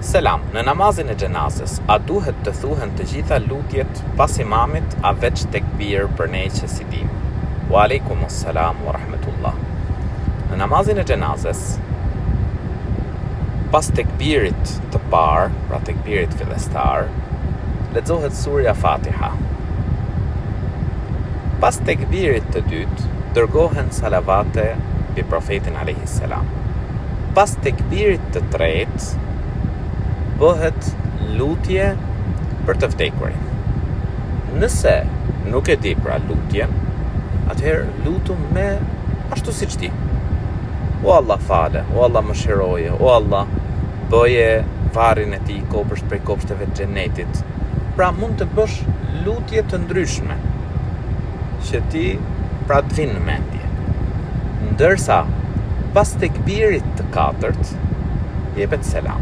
Selam, në namazin e xhenazës, a duhet të thuhen të gjitha lutjet pas imamit, a veç tekbir për ne që si dim? Wa alaykumus salam wa rahmatullah. Në namazin e xhenazës, pas tekbirit të parë, pra tekbirit fillestar, lexohet surja Fatiha. Pas tekbirit të dytë, dërgohen salavate mbi profetin alayhis salam. Pas tekbirit të tretë, bëhet lutje për të vdekurin. Nëse nuk e di pra lutjen, atëherë lutu me ashtu siç di. O Allah fale, o Allah mëshiroje, o Allah bëje varrin e tij kopësht prej kopshteve të xhenetit. Pra mund të bësh lutje të ndryshme që ti pra të vinë në mendje. Ndërsa pas tekbirit të katërt jepet selam.